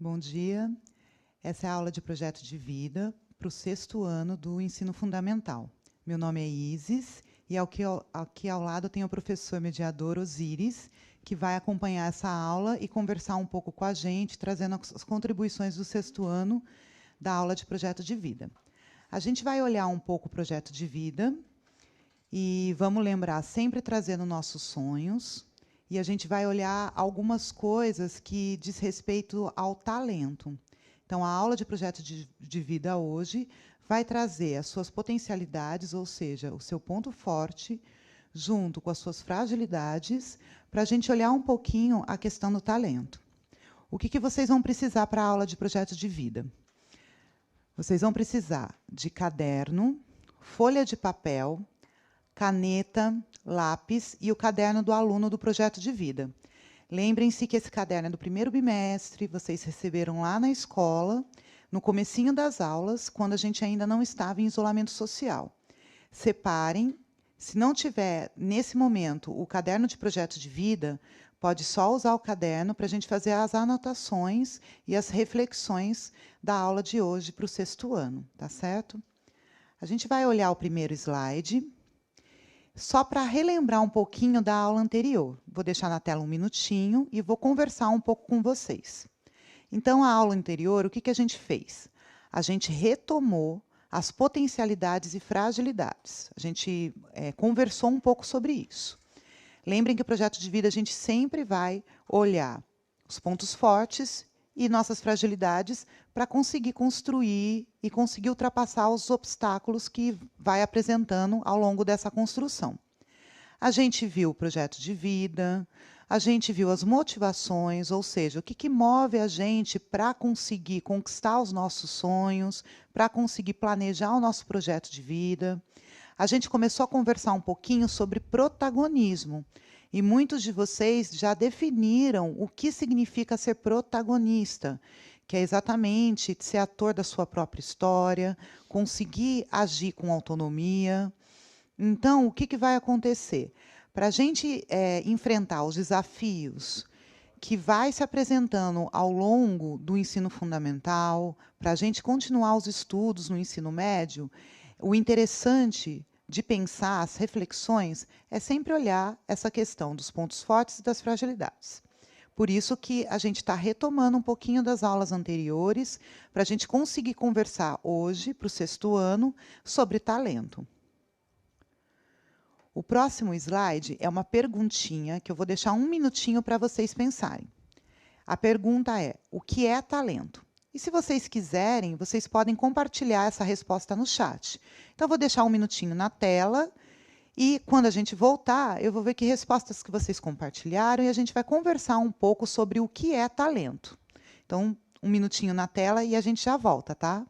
Bom dia. Essa é a aula de projeto de vida para o 6º ano do ensino fundamental. Meu nome é Isis e aqui ao lado tem o professor mediador Osíris, que vai acompanhar essa aula e conversar um pouco com a gente, trazendo as contribuições do 6º ano da aula de projeto de vida. A gente vai olhar um pouco o projeto de vida e vamos lembrar, sempre trazendo nossos sonhos, e a gente vai olhar algumas coisas que diz respeito ao talento. Então, a aula de projeto de vida hoje vai trazer as suas potencialidades, ou seja, o seu ponto forte, junto com as suas fragilidades, para a gente olhar um pouquinho a questão do talento. O que vocês vão precisar para a aula de projeto de vida? Vocês vão precisar de caderno, folha de papel, caneta, lápis e o caderno do aluno do projeto de vida. Lembrem-se que esse caderno é do 1º bimestre, vocês receberam lá na escola, no comecinho das aulas, quando a gente ainda não estava em isolamento social. Separem. Se não tiver, nesse momento, o caderno de projeto de vida, pode só usar o caderno para a gente fazer as anotações e as reflexões da aula de hoje para o 6º ano, tá certo? A gente vai olhar o primeiro slide, só para relembrar um pouquinho da aula anterior. Vou deixar na tela um minutinho e vou conversar um pouco com vocês. Então, a aula anterior, o que a gente fez? A gente retomou as potencialidades e fragilidades. A gente conversou um pouco sobre isso. Lembrem que o projeto de vida a gente sempre vai olhar os pontos fortes e nossas fragilidades para conseguir construir e conseguir ultrapassar os obstáculos que vai apresentando ao longo dessa construção. A gente viu o projeto de vida, a gente viu as motivações, ou seja, o que move a gente para conseguir conquistar os nossos sonhos, para conseguir planejar o nosso projeto de vida. A gente começou a conversar um pouquinho sobre protagonismo. E muitos de vocês já definiram o que significa ser protagonista, que é exatamente ser ator da sua própria história, conseguir agir com autonomia. Então, o que vai acontecer? Para a gente enfrentar os desafios que vai se apresentando ao longo do ensino fundamental, para a gente continuar os estudos no ensino médio, o interessante de pensar as reflexões é sempre olhar essa questão dos pontos fortes e das fragilidades. Por isso que a gente está retomando um pouquinho das aulas anteriores, para a gente conseguir conversar hoje, para o 6º ano, sobre talento. O próximo slide é uma perguntinha que eu vou deixar um minutinho para vocês pensarem. A pergunta é: o que é talento? E se vocês quiserem, vocês podem compartilhar essa resposta no chat. Então, eu vou deixar um minutinho na tela e, quando a gente voltar, eu vou ver que respostas que vocês compartilharam e a gente vai conversar um pouco sobre o que é talento. Então, um minutinho na tela e a gente já volta, tá?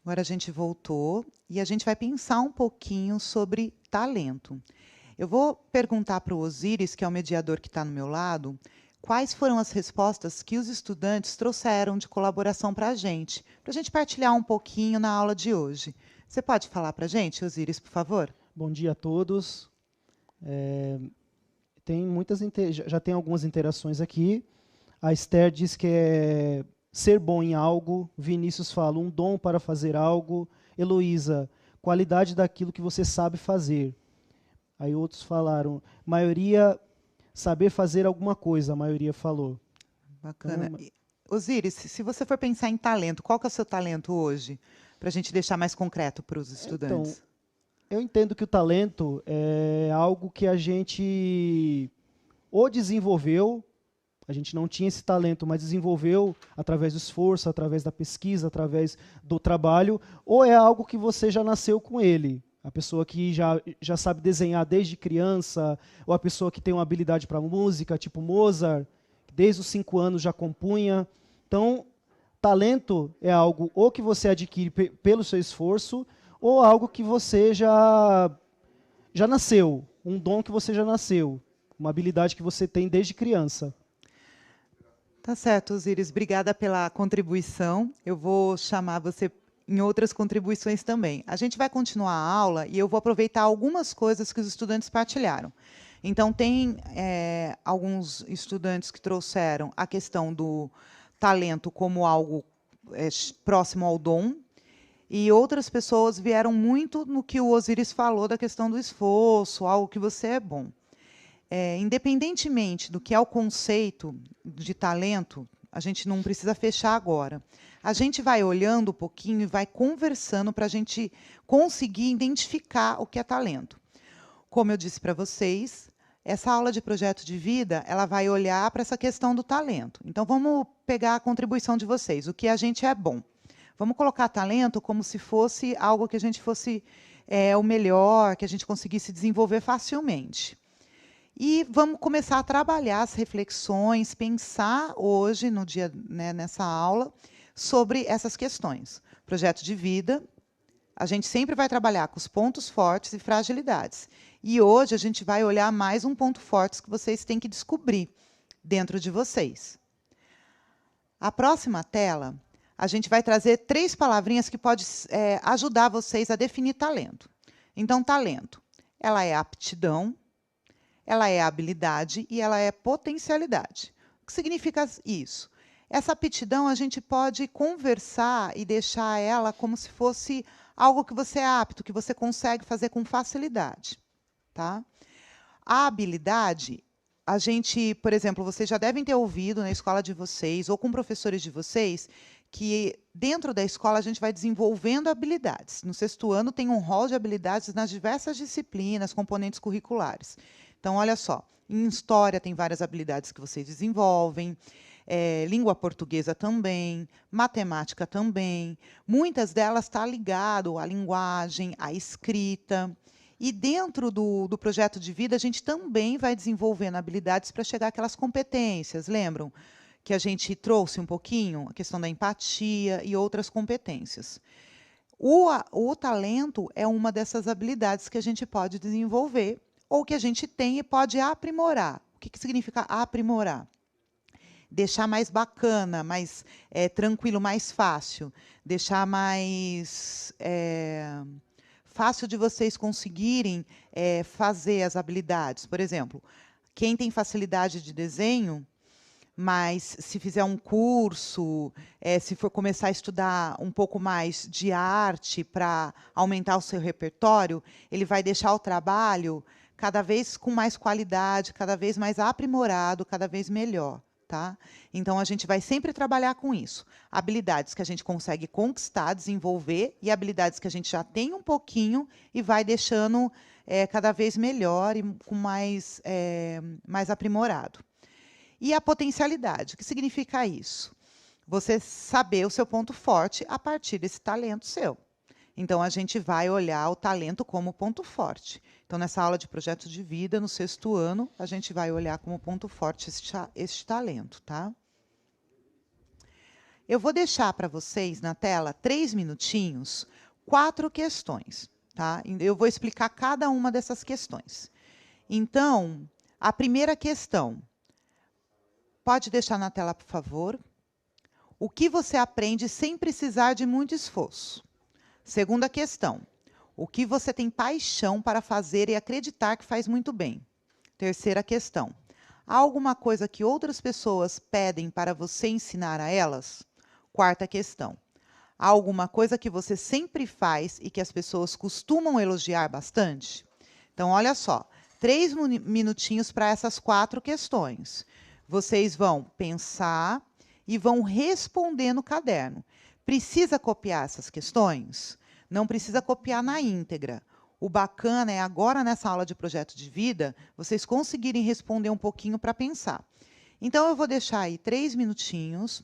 Agora a gente voltou e a gente vai pensar um pouquinho sobre talento. Eu vou perguntar para o Osíris, que é o mediador que está no meu lado, quais foram as respostas que os estudantes trouxeram de colaboração para a gente partilhar um pouquinho na aula de hoje. Você pode falar para a gente, Osíris, por favor? Bom dia a todos. Já tem algumas interações aqui. A Esther diz que é ser bom em algo. Vinícius fala, um dom para fazer algo. Heloísa, qualidade daquilo que você sabe fazer. Aí outros falaram, maioria, saber fazer alguma coisa, a maioria falou. Bacana. Então, Osíris, se você for pensar em talento, qual que é o seu talento hoje? Para a gente deixar mais concreto para os estudantes. eu entendo que o talento é algo que a gente ou desenvolveu, a gente não tinha esse talento, mas desenvolveu através do esforço, através da pesquisa, através do trabalho, ou é algo que você já nasceu com ele. A pessoa que já sabe desenhar desde criança, ou a pessoa que tem uma habilidade para música, tipo Mozart, desde os 5 anos já compunha. Então, talento é algo ou que você adquire pelo seu esforço, ou algo que você já nasceu, um dom que você já nasceu, uma habilidade que você tem desde criança. Tá certo, Osíris. Obrigada pela contribuição. Eu vou chamar você em outras contribuições também. A gente vai continuar a aula e eu vou aproveitar algumas coisas que os estudantes partilharam. Então, tem alguns estudantes que trouxeram a questão do talento como algo próximo ao dom, e outras pessoas vieram muito no que o Osíris falou da questão do esforço, algo que você é bom. Independentemente do que é o conceito de talento, a gente não precisa fechar agora. A gente vai olhando um pouquinho e vai conversando para a gente conseguir identificar o que é talento. Como eu disse para vocês, essa aula de projeto de vida, ela vai olhar para essa questão do talento. Então, vamos pegar a contribuição de vocês, o que a gente é bom. Vamos colocar talento como se fosse algo que a gente fosse o melhor, que a gente conseguisse desenvolver facilmente. E vamos começar a trabalhar as reflexões, pensar hoje, no dia, né, nessa aula, sobre essas questões. Projeto de vida, a gente sempre vai trabalhar com os pontos fortes e fragilidades. E hoje a gente vai olhar mais um ponto forte que vocês têm que descobrir dentro de vocês. A próxima tela, a gente vai trazer 3 palavrinhas que podem ajudar vocês a definir talento. Então, talento, ela é aptidão, ela é habilidade e ela é potencialidade. O que significa isso? Essa aptidão a gente pode conversar e deixar ela como se fosse algo que você é apto, que você consegue fazer com facilidade. Tá? A habilidade, a gente, por exemplo, vocês já devem ter ouvido na escola de vocês ou com professores de vocês que dentro da escola a gente vai desenvolvendo habilidades. No 6º ano tem um rol de habilidades nas diversas disciplinas, componentes curriculares. Então, olha só, em história tem várias habilidades que vocês desenvolvem, língua portuguesa também, matemática também. Muitas delas estão ligadas à linguagem, à escrita. E dentro do projeto de vida, a gente também vai desenvolvendo habilidades para chegar àquelas competências. Lembram que a gente trouxe um pouquinho a questão da empatia e outras competências. O talento é uma dessas habilidades que a gente pode desenvolver ou que a gente tem e pode aprimorar. O que significa aprimorar? Deixar mais bacana, mais tranquilo, mais fácil. Deixar mais fácil de vocês conseguirem fazer as habilidades. Por exemplo, quem tem facilidade de desenho, mas se fizer um curso, se for começar a estudar um pouco mais de arte para aumentar o seu repertório, ele vai deixar o trabalho cada vez com mais qualidade, cada vez mais aprimorado, cada vez melhor. Tá? Então, a gente vai sempre trabalhar com isso. Habilidades que a gente consegue conquistar, desenvolver, e habilidades que a gente já tem um pouquinho e vai deixando cada vez melhor e com mais aprimorado. E a potencialidade, o que significa isso? Você saber o seu ponto forte a partir desse talento seu. Então, a gente vai olhar o talento como ponto forte. Então, nessa aula de projeto de vida, no 6º ano, a gente vai olhar como ponto forte este talento. Tá? Eu vou deixar para vocês na tela 3 minutinhos, 4 questões. Tá? Eu vou explicar cada uma dessas questões. Então, a primeira questão. Pode deixar na tela, por favor. O que você aprende sem precisar de muito esforço? Segunda questão. O que você tem paixão para fazer e acreditar que faz muito bem. Terceira questão. Há alguma coisa que outras pessoas pedem para você ensinar a elas? Quarta questão. Há alguma coisa que você sempre faz e que as pessoas costumam elogiar bastante? Então, olha só, 3 minutinhos para essas 4 questões. Vocês vão pensar e vão responder no caderno. Precisa copiar essas questões? Não precisa copiar na íntegra. O bacana é agora, nessa aula de projeto de vida, vocês conseguirem responder um pouquinho para pensar. Então, eu vou deixar aí 3 minutinhos.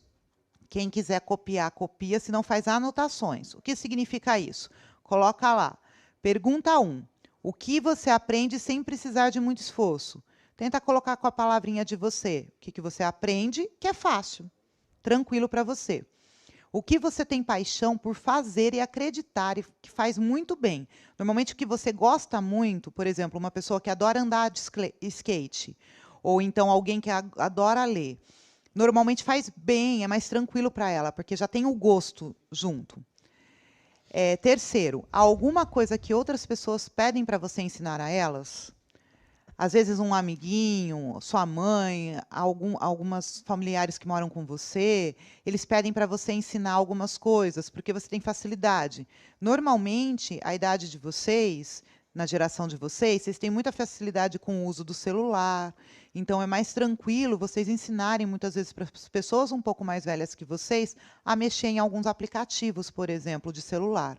Quem quiser copiar, copia, se não faz anotações. O que significa isso? Coloca lá. Pergunta 1. O que você aprende sem precisar de muito esforço? Tenta colocar com a palavrinha de você. O que você aprende, que é fácil, tranquilo para você. O que você tem paixão por fazer e acreditar e que faz muito bem. Normalmente o que você gosta muito, por exemplo, uma pessoa que adora andar de skate, ou então alguém que adora ler, normalmente faz bem, é mais tranquilo para ela, porque já tem o gosto junto. Terceiro, há alguma coisa que outras pessoas pedem para você ensinar a elas? Às vezes um amiguinho, sua mãe, algumas familiares que moram com você, eles pedem para você ensinar algumas coisas, porque você tem facilidade. Normalmente, a idade de vocês, na geração de vocês têm muita facilidade com o uso do celular, então é mais tranquilo vocês ensinarem muitas vezes para as pessoas um pouco mais velhas que vocês a mexer em alguns aplicativos, por exemplo, de celular.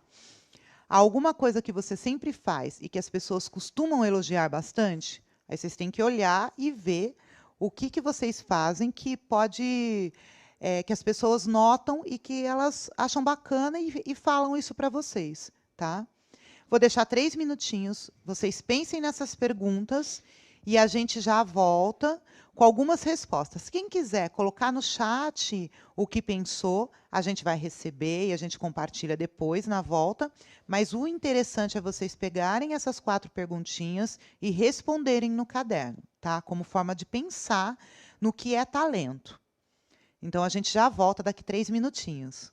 Há alguma coisa que você sempre faz e que as pessoas costumam elogiar bastante? Aí vocês têm que olhar e ver o que vocês fazem que pode que as pessoas notam e que elas acham bacana e falam isso para vocês, tá? Vou deixar 3 minutinhos, vocês pensem nessas perguntas e a gente já volta com algumas respostas. Quem quiser colocar no chat o que pensou, a gente vai receber e a gente compartilha depois, na volta. Mas o interessante é vocês pegarem essas 4 perguntinhas e responderem no caderno, tá? Como forma de pensar no que é talento. Então, a gente já volta daqui 3 minutinhos.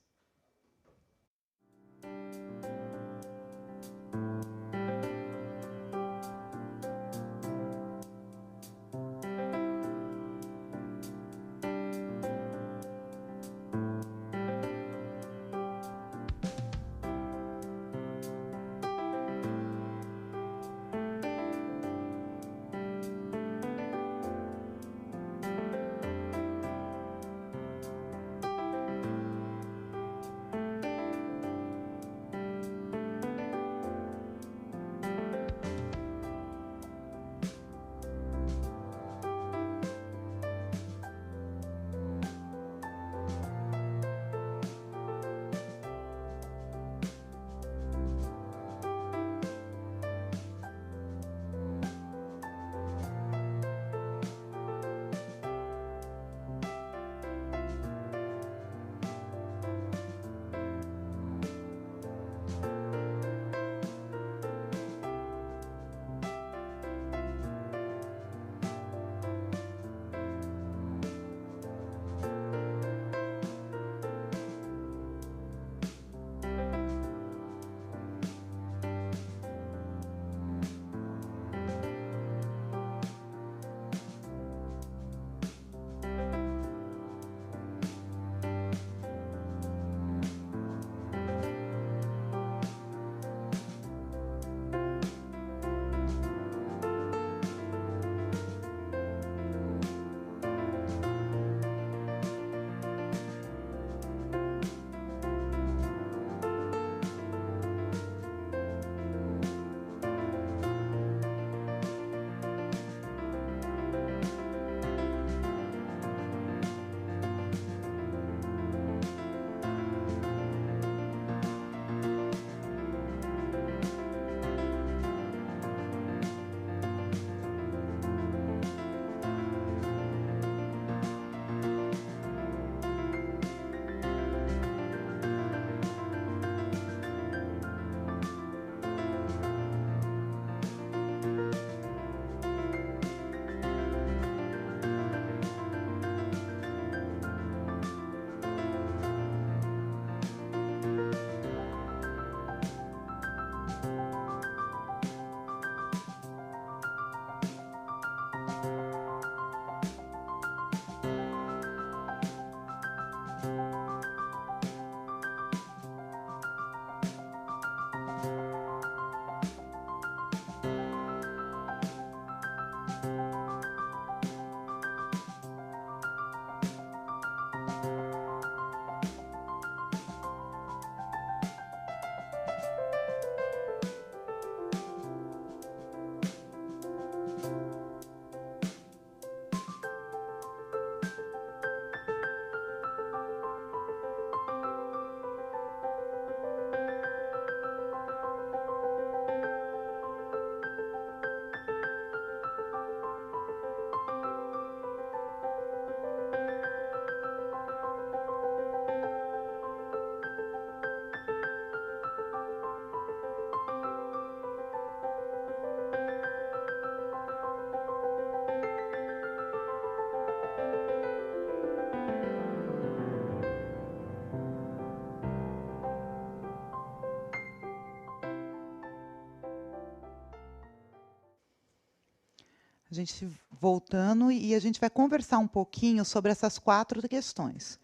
A gente voltando e a gente vai conversar um pouquinho sobre essas 4 questões.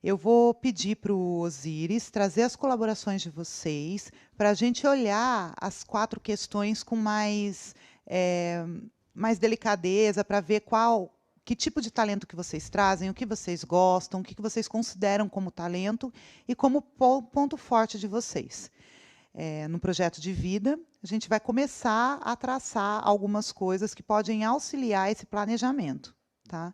Eu vou pedir para o Osíris trazer as colaborações de vocês, para a gente olhar as 4 questões com mais delicadeza, para ver que tipo de talento que vocês trazem, o que vocês gostam, o que vocês consideram como talento e como ponto forte de vocês. No projeto de vida, a gente vai começar a traçar algumas coisas que podem auxiliar esse planejamento. Tá?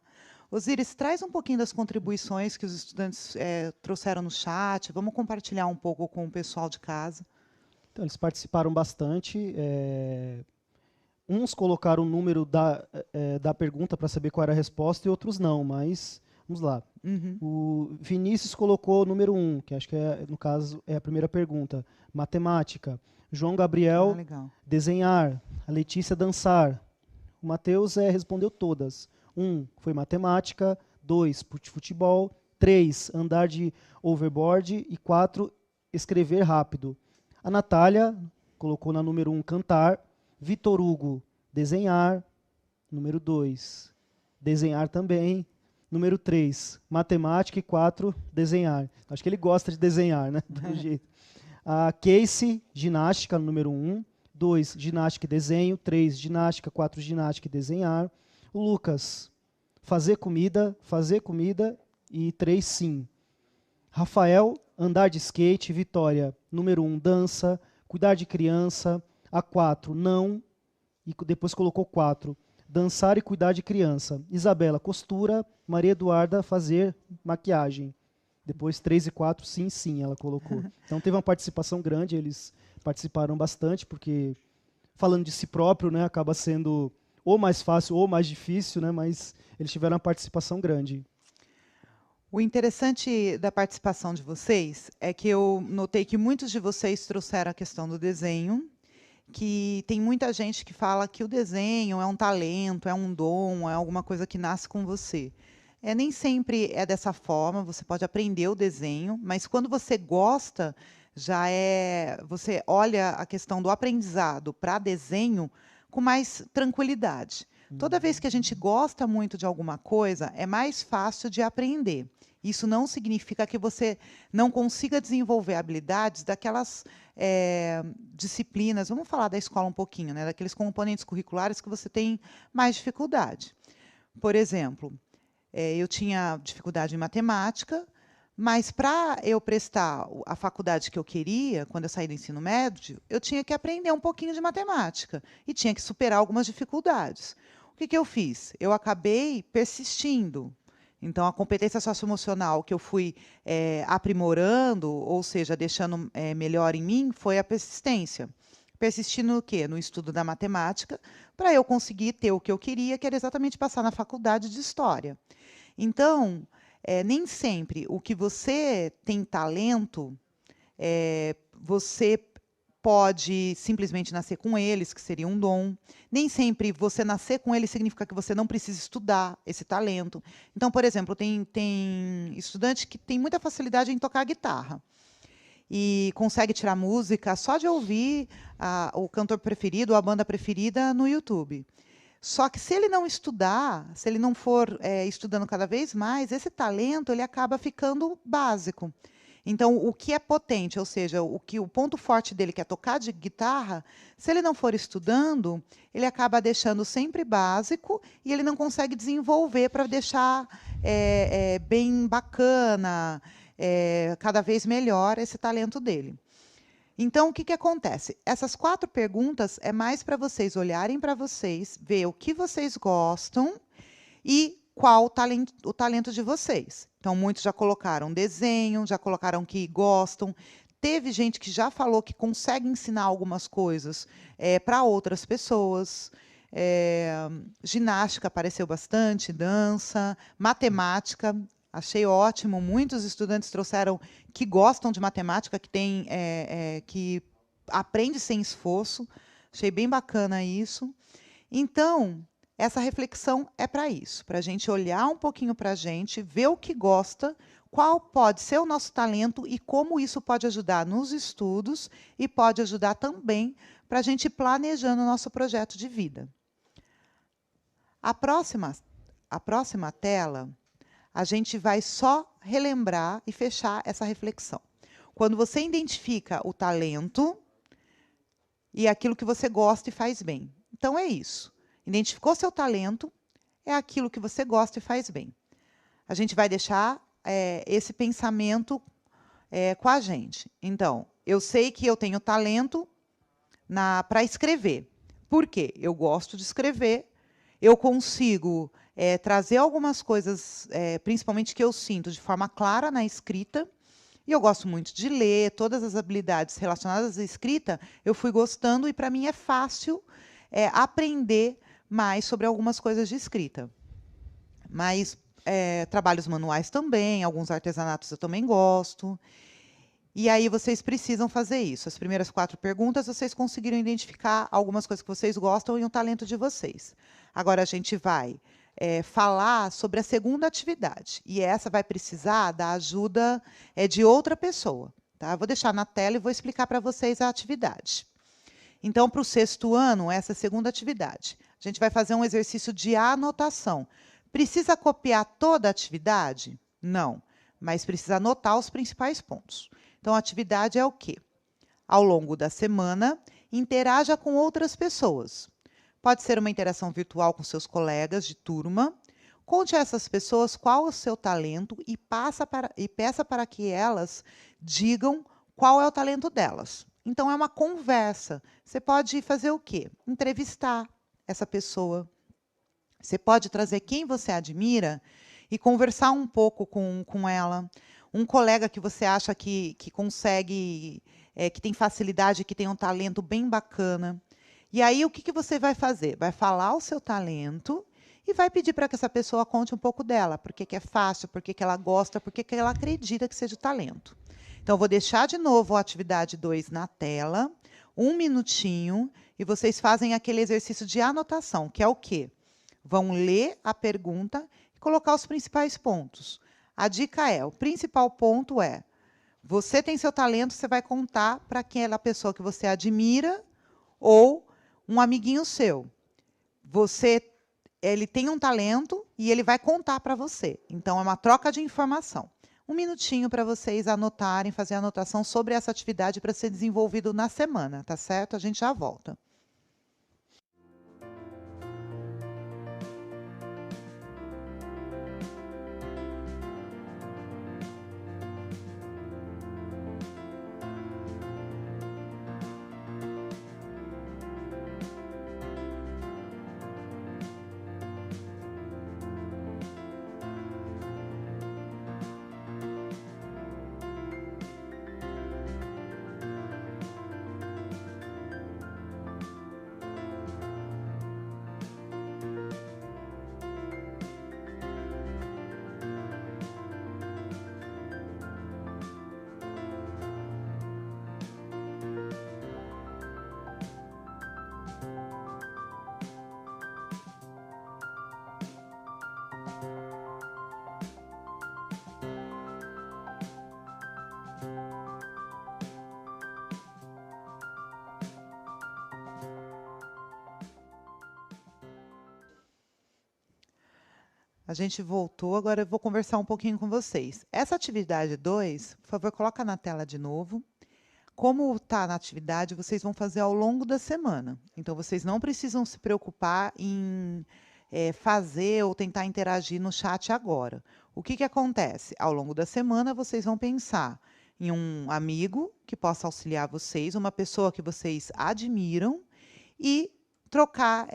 Osíris, traz um pouquinho das contribuições que os estudantes trouxeram no chat. Vamos compartilhar um pouco com o pessoal de casa. Então, eles participaram bastante. Uns colocaram o número da pergunta para saber qual era a resposta e outros não, mas vamos lá. Uhum. O Vinícius colocou o número 1, que acho que no caso é a primeira pergunta. Matemática. João Gabriel, desenhar. A Letícia, dançar. O Matheus respondeu todas. 1 foi matemática, 2 futebol, 3 andar de overboard e 4 escrever rápido. A Natália colocou na número 1 cantar. Vitor Hugo, desenhar. Número 2, desenhar também. Número 3, matemática. E 4, desenhar. Acho que ele gosta de desenhar, né? Do jeito. A Casey, ginástica, número 1. 2, ginástica e desenho. 3, ginástica. 4, ginástica e desenhar. O Lucas, fazer comida. E 3, sim. Rafael, andar de skate. Vitória, número 1, dança. Cuidar de criança. A 4, não. E depois colocou 4. Dançar e cuidar de criança. Isabela, costura. Maria Eduarda, fazer maquiagem. Depois 3 e 4, sim, sim, ela colocou. Então teve uma participação grande, eles participaram bastante, porque falando de si próprio, né, acaba sendo ou mais fácil ou mais difícil, né, mas eles tiveram uma participação grande. O interessante da participação de vocês é que eu notei que muitos de vocês trouxeram a questão do desenho, que tem muita gente que fala que o desenho é um talento, é um dom, é alguma coisa que nasce com você. Nem sempre é dessa forma, você pode aprender o desenho, mas quando você gosta, você olha a questão do aprendizado para desenho com mais tranquilidade. Toda vez que a gente gosta muito de alguma coisa, é mais fácil de aprender. Isso não significa que você não consiga desenvolver habilidades daquelas disciplinas, vamos falar da escola um pouquinho, né, daqueles componentes curriculares que você tem mais dificuldade. Por exemplo, eu tinha dificuldade em matemática, mas para eu prestar a faculdade que eu queria, quando eu saí do ensino médio, eu tinha que aprender um pouquinho de matemática e tinha que superar algumas dificuldades. O que eu fiz? Eu acabei persistindo. Então, a competência socioemocional que eu fui aprimorando, ou seja, deixando melhor em mim, foi a persistência. Persistindo no quê? No estudo da matemática, para eu conseguir ter o que eu queria, que era exatamente passar na faculdade de História. Então, nem sempre o que você tem talento, você pode simplesmente nascer com eles, que seria um dom. Nem sempre você nascer com ele significa que você não precisa estudar esse talento. Então, por exemplo, tem estudante que tem muita facilidade em tocar guitarra e consegue tirar música só de ouvir o cantor preferido ou a banda preferida no YouTube. Só que se ele não estudar, se ele não for estudando cada vez mais, esse talento ele acaba ficando básico. Então, o que é potente, ou seja, o ponto forte dele, que é tocar de guitarra, se ele não for estudando, ele acaba deixando sempre básico e ele não consegue desenvolver para deixar bem bacana, cada vez melhor esse talento dele. Então, o que acontece? Essas 4 perguntas é mais para vocês olharem para vocês, ver o que vocês gostam e qual o talento de vocês. Então, muitos já colocaram desenho, já colocaram que gostam. Teve gente que já falou que consegue ensinar algumas coisas para outras pessoas. Ginástica apareceu bastante, dança, matemática. Achei ótimo. Muitos estudantes trouxeram que gostam de matemática, que aprende sem esforço. Achei bem bacana isso. Então, essa reflexão é para isso, para a gente olhar um pouquinho para a gente, ver o que gosta, qual pode ser o nosso talento e como isso pode ajudar nos estudos e pode ajudar também para a gente ir planejando o nosso projeto de vida. A próxima tela, a gente vai só relembrar e fechar essa reflexão. Quando você identifica o talento e aquilo que você gosta e faz bem. Então, é isso. Identificou seu talento, é aquilo que você gosta e faz bem. A gente vai deixar esse pensamento com a gente. Então, eu sei que eu tenho talento para escrever. Por quê? Eu gosto de escrever, eu consigo trazer algumas coisas, principalmente que eu sinto, de forma clara na escrita, e eu gosto muito de ler, todas as habilidades relacionadas à escrita, eu fui gostando, e para mim é fácil aprender mais sobre algumas coisas de escrita. Mas trabalhos manuais também, alguns artesanatos eu também gosto. E aí vocês precisam fazer isso. As primeiras 4 perguntas, vocês conseguiram identificar algumas coisas que vocês gostam e um talento de vocês. Agora a gente vai falar sobre a segunda atividade. E essa vai precisar da ajuda de outra pessoa. Tá? Vou deixar na tela e vou explicar para vocês a atividade. Então, para o 6º ano, essa é a segunda atividade. A gente vai fazer um exercício de anotação. Precisa copiar toda a atividade? Não, mas precisa anotar os principais pontos. Então, a atividade é o quê? Ao longo da semana, interaja com outras pessoas. Pode ser uma interação virtual com seus colegas de turma. Conte a essas pessoas qual é o seu talento e peça para que elas digam qual é o talento delas. Então, é uma conversa. Você pode fazer o quê? Entrevistar essa pessoa. Você pode trazer quem você admira e conversar um pouco com ela. Um colega que você acha que consegue, que tem facilidade, que tem um talento bem bacana. E aí, o que você vai fazer? Vai falar o seu talento e vai pedir para que essa pessoa conte um pouco dela. Por que é fácil, por que ela gosta, por que ela acredita que seja o talento. Então, vou deixar de novo a atividade 2 na tela, 1 minutinho, e vocês fazem aquele exercício de anotação, que é o quê? Vão ler a pergunta e colocar os principais pontos. A dica o principal ponto é, você tem seu talento, você vai contar para aquela pessoa que você admira ou um amiguinho seu. Ele tem um talento e ele vai contar para você. Então, é uma troca de informação. 1 minutinho para vocês anotarem, fazer a anotação sobre essa atividade para ser desenvolvido na semana, tá certo? A gente já volta. A gente voltou, agora eu vou conversar um pouquinho com vocês. Essa atividade 2, por favor, coloca na tela de novo. Como está na atividade, vocês vão fazer ao longo da semana. Então, vocês não precisam se preocupar em fazer ou tentar interagir no chat agora. O que acontece? Ao longo da semana, vocês vão pensar em um amigo que possa auxiliar vocês, uma pessoa que vocês admiram e trocar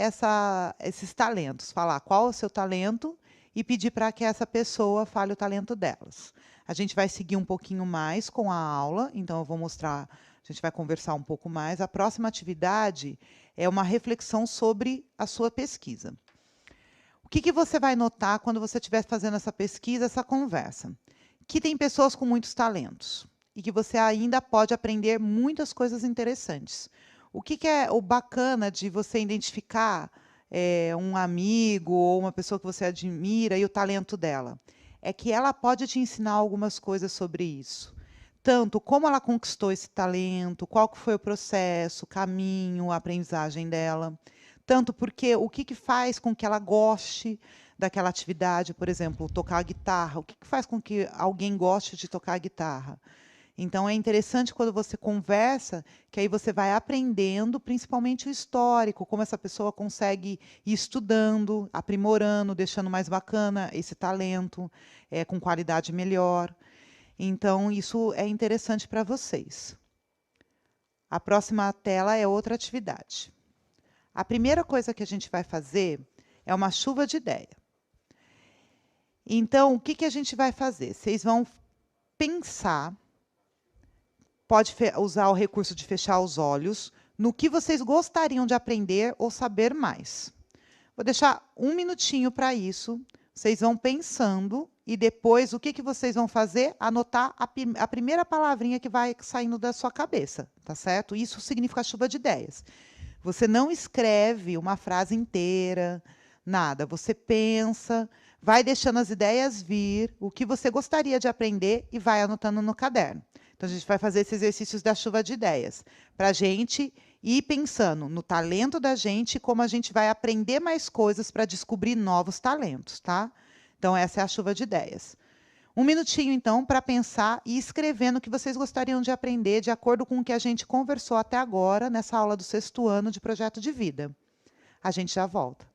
esses talentos. Falar qual é o seu talento e pedir para que essa pessoa fale o talento delas. A gente vai seguir um pouquinho mais com a aula, então eu vou mostrar, a gente vai conversar um pouco mais. A próxima atividade é uma reflexão sobre a sua pesquisa. O que você vai notar quando você estiver fazendo essa pesquisa, essa conversa? Que tem pessoas com muitos talentos e que você ainda pode aprender muitas coisas interessantes. O que é o bacana de você identificar um amigo ou uma pessoa que você admira e o talento dela? É que ela pode te ensinar algumas coisas sobre isso. Tanto como ela conquistou esse talento, qual que foi o processo, o caminho, a aprendizagem dela. tanto porque o que faz com que ela goste daquela atividade, por exemplo, tocar a guitarra, o que faz com que alguém goste de tocar a guitarra? Então, é interessante quando você conversa, que aí você vai aprendendo, principalmente o histórico, como essa pessoa consegue ir estudando, aprimorando, deixando mais bacana esse talento, com qualidade melhor. Então, isso é interessante para vocês. A próxima tela é outra atividade. A primeira coisa que a gente vai fazer é uma chuva de ideia. Então, o que a gente vai fazer? Vocês vão pensar, pode usar o recurso de fechar os olhos, no que vocês gostariam de aprender ou saber mais. Vou deixar 1 minutinho para isso. Vocês vão pensando e depois o que vocês vão fazer? Anotar a primeira palavrinha que vai saindo da sua cabeça, tá certo? Isso significa chuva de ideias. Você não escreve uma frase inteira, nada. Você pensa, vai deixando as ideias vir, o que você gostaria de aprender e vai anotando no caderno. Então, a gente vai fazer esses exercícios da chuva de ideias, para a gente ir pensando no talento da gente e como a gente vai aprender mais coisas para descobrir novos talentos, tá? Então, essa é a chuva de ideias. 1 minutinho, então, para pensar e escrever no que vocês gostariam de aprender, de acordo com o que a gente conversou até agora, nessa aula do 6º ano de projeto de vida. A gente já volta.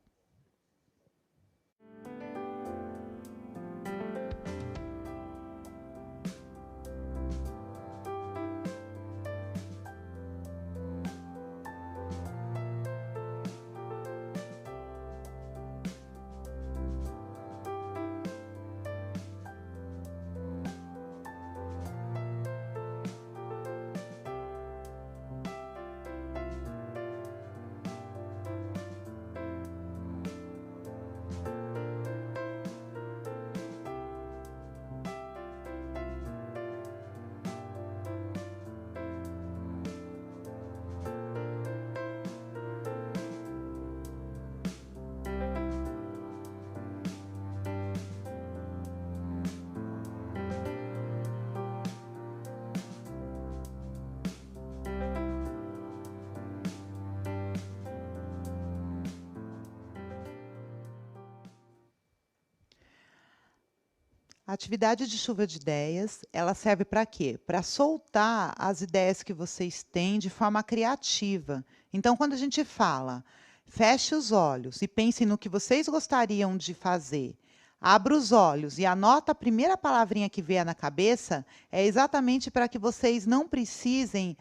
A atividade de chuva de ideias, ela serve para quê? Para soltar as ideias que vocês têm de forma criativa. Então, quando a gente fala, feche os olhos e pense no que vocês gostariam de fazer, abra os olhos e anota a primeira palavrinha que vier na cabeça, é exatamente para que vocês não precisem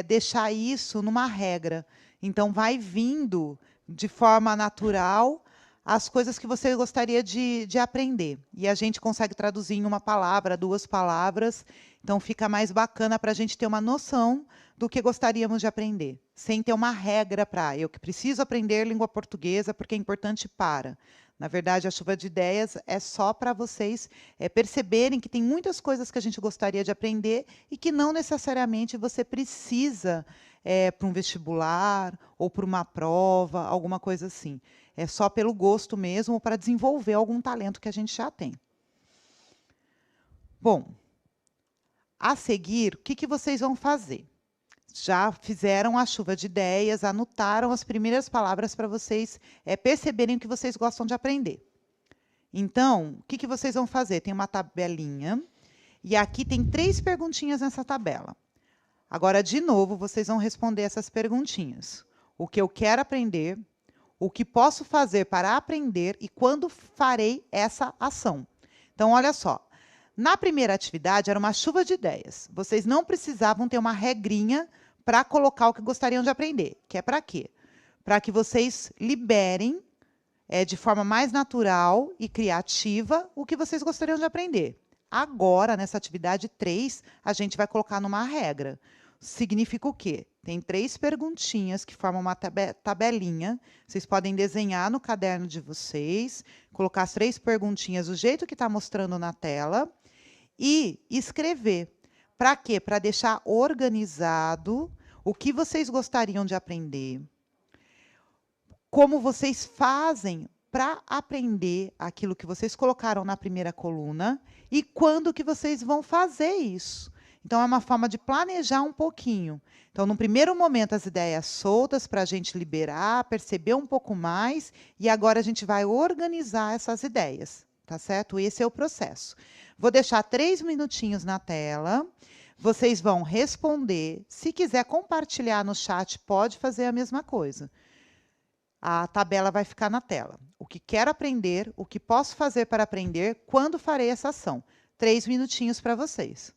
deixar isso numa regra. Então, vai vindo de forma natural as coisas que você gostaria de aprender. E a gente consegue traduzir em 1 palavra, 2 palavras. Então, fica mais bacana para a gente ter uma noção do que gostaríamos de aprender, sem ter uma regra para eu que preciso aprender língua portuguesa porque é importante para. Na verdade, a chuva de ideias é só para vocês perceberem que tem muitas coisas que a gente gostaria de aprender e que não necessariamente você precisa para um vestibular ou para uma prova, alguma coisa assim. É só pelo gosto mesmo, para desenvolver algum talento que a gente já tem. Bom, a seguir, o que vocês vão fazer? Já fizeram a chuva de ideias, anotaram as primeiras palavras para vocês perceberem o que vocês gostam de aprender. Então, o que vocês vão fazer? Tem uma tabelinha, e aqui tem 3 perguntinhas nessa tabela. Agora, de novo, vocês vão responder essas perguntinhas. O que eu quero aprender, o que posso fazer para aprender e quando farei essa ação. Então, olha só. Na primeira atividade, era uma chuva de ideias. Vocês não precisavam ter uma regrinha para colocar o que gostariam de aprender. Que é para quê? Para que vocês liberem de forma mais natural e criativa o que vocês gostariam de aprender. Agora, nessa atividade 3, a gente vai colocar numa regra. Significa o quê? Tem 3 perguntinhas que formam uma tabelinha. Vocês podem desenhar no caderno de vocês, colocar as 3 perguntinhas do jeito que está mostrando na tela e escrever. Para quê? Para deixar organizado o que vocês gostariam de aprender, como vocês fazem para aprender aquilo que vocês colocaram na primeira coluna e quando que vocês vão fazer isso. Então, é uma forma de planejar um pouquinho. Então, no primeiro momento, as ideias soltas para a gente liberar, perceber um pouco mais, e agora a gente vai organizar essas ideias, tá certo? Esse é o processo. Vou deixar 3 minutinhos na tela. Vocês vão responder. Se quiser compartilhar no chat, pode fazer a mesma coisa. A tabela vai ficar na tela. O que quero aprender, o que posso fazer para aprender, quando farei essa ação. 3 minutinhos para vocês.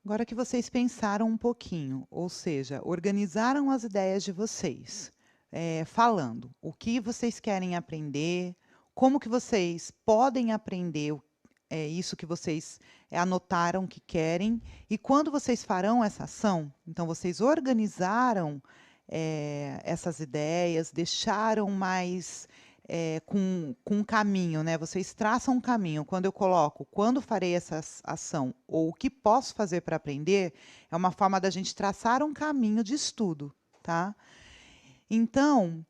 Agora que vocês pensaram um pouquinho, ou seja, organizaram as ideias de vocês, falando o que vocês querem aprender, como que vocês podem aprender isso que vocês anotaram que querem, e quando vocês farão essa ação, então vocês organizaram essas ideias, deixaram mais com um caminho, né? Vocês traçam um caminho. Quando eu coloco quando farei essa ação ou o que posso fazer para aprender, é uma forma da gente traçar um caminho de estudo, tá? Então,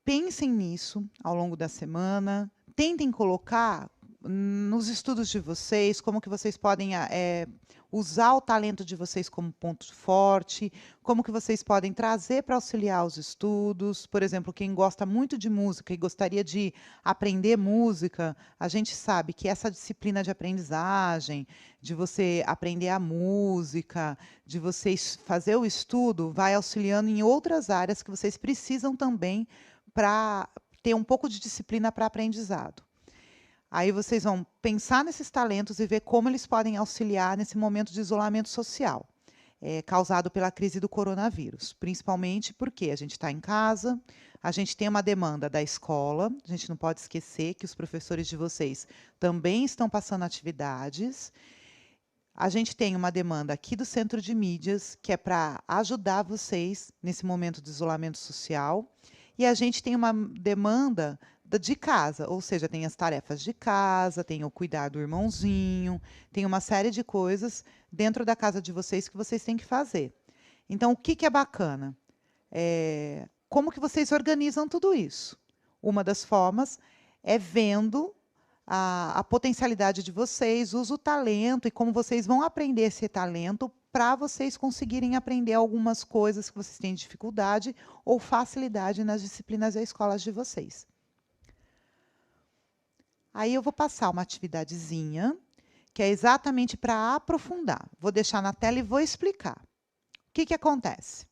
pensem nisso ao longo da semana, tentem colocar nos estudos de vocês, como que vocês podem usar o talento de vocês como ponto forte, como que vocês podem trazer para auxiliar os estudos. Por exemplo, quem gosta muito de música e gostaria de aprender música, a gente sabe que essa disciplina de aprendizagem, de você aprender a música, de vocês fazer o estudo, vai auxiliando em outras áreas que vocês precisam também para ter um pouco de disciplina para aprendizado. Aí vocês vão pensar nesses talentos e ver como eles podem auxiliar nesse momento de isolamento social, causado pela crise do coronavírus. Principalmente porque a gente está em casa, a gente tem uma demanda da escola, a gente não pode esquecer que os professores de vocês também estão passando atividades. A gente tem uma demanda aqui do Centro de Mídias, que é para ajudar vocês nesse momento de isolamento social. e a gente tem uma demanda de casa, ou seja, tem as tarefas de casa, tem o cuidar do irmãozinho, tem uma série de coisas dentro da casa de vocês que vocês têm que fazer. Então, o que é bacana? Como que vocês organizam tudo isso? Uma das formas é vendo a potencialidade de vocês, usa o talento e como vocês vão aprender esse talento para vocês conseguirem aprender algumas coisas que vocês têm dificuldade ou facilidade nas disciplinas e escolas de vocês. Aí eu vou passar uma atividadezinha, que é exatamente para aprofundar. Vou deixar na tela e vou explicar. O que acontece?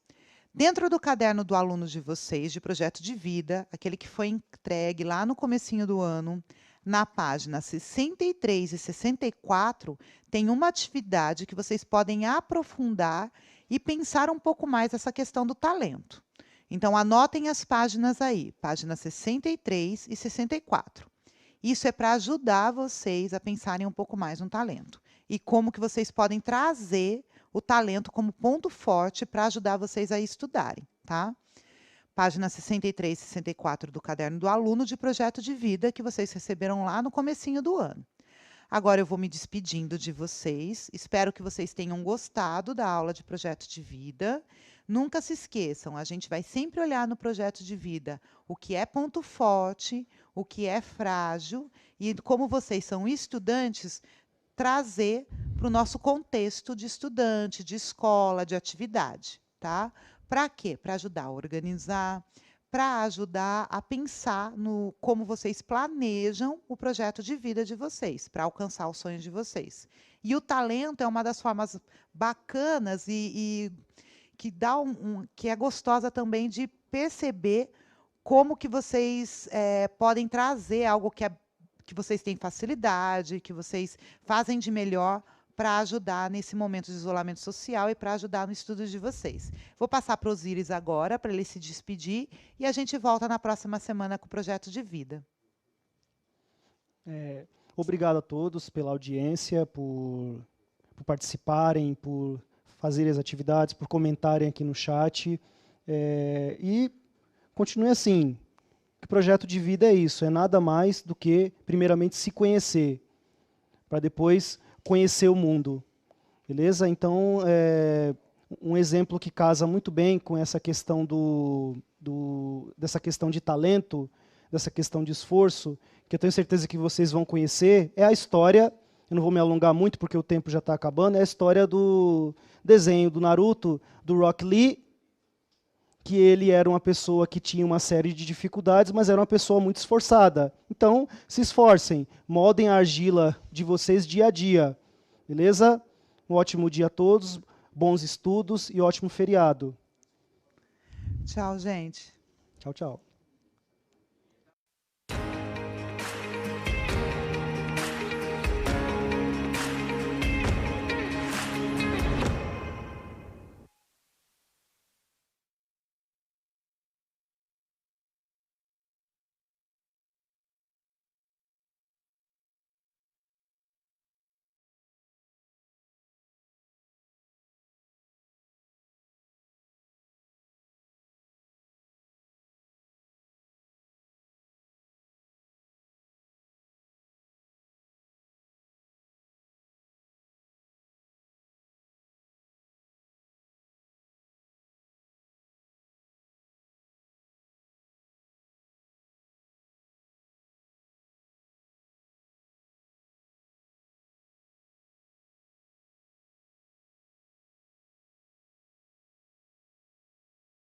Dentro do caderno do aluno de vocês, de projeto de vida, aquele que foi entregue lá no comecinho do ano, na página 63 e 64, tem uma atividade que vocês podem aprofundar e pensar um pouco mais essa questão do talento. Então, anotem as páginas aí, páginas 63 e 64. Isso é para ajudar vocês a pensarem um pouco mais no talento. E como que vocês podem trazer o talento como ponto forte para ajudar vocês a estudarem, tá? Página 63 e 64 do caderno do aluno de projeto de vida que vocês receberam lá no comecinho do ano. Agora eu vou me despedindo de vocês. Espero que vocês tenham gostado da aula de projeto de vida. Nunca se esqueçam, a gente vai sempre olhar no projeto de vida o que é ponto forte, o que é frágil e como vocês são estudantes, trazer para o nosso contexto de estudante, de escola, de atividade, tá? Para quê? Para ajudar a organizar, para ajudar a pensar no como vocês planejam o projeto de vida de vocês, para alcançar os sonhos de vocês. E o talento é uma das formas bacanas e que dá que é gostosa também de perceber como que vocês podem trazer algo que vocês têm facilidade, que vocês fazem de melhor para ajudar nesse momento de isolamento social e para ajudar no estudo de vocês. Vou passar para o Osiris agora, para ele se despedir, e a gente volta na próxima semana com o projeto de vida. Obrigado a todos pela audiência, por participarem, por fazerem as atividades, por comentarem aqui no chat. E continue assim. O projeto de vida é isso, é nada mais do que, primeiramente, se conhecer, para depois conhecer o mundo. Beleza? Então, um exemplo que casa muito bem com essa questão dessa questão de talento, dessa questão de esforço, que eu tenho certeza que vocês vão conhecer, é a história, eu não vou me alongar muito porque o tempo já está acabando, é a história do desenho do Naruto, do Rock Lee, que ele era uma pessoa que tinha uma série de dificuldades, mas era uma pessoa muito esforçada. Então, se esforcem, moldem a argila de vocês dia a dia. Beleza? Um ótimo dia a todos, bons estudos e ótimo feriado. Tchau, gente. Tchau, tchau.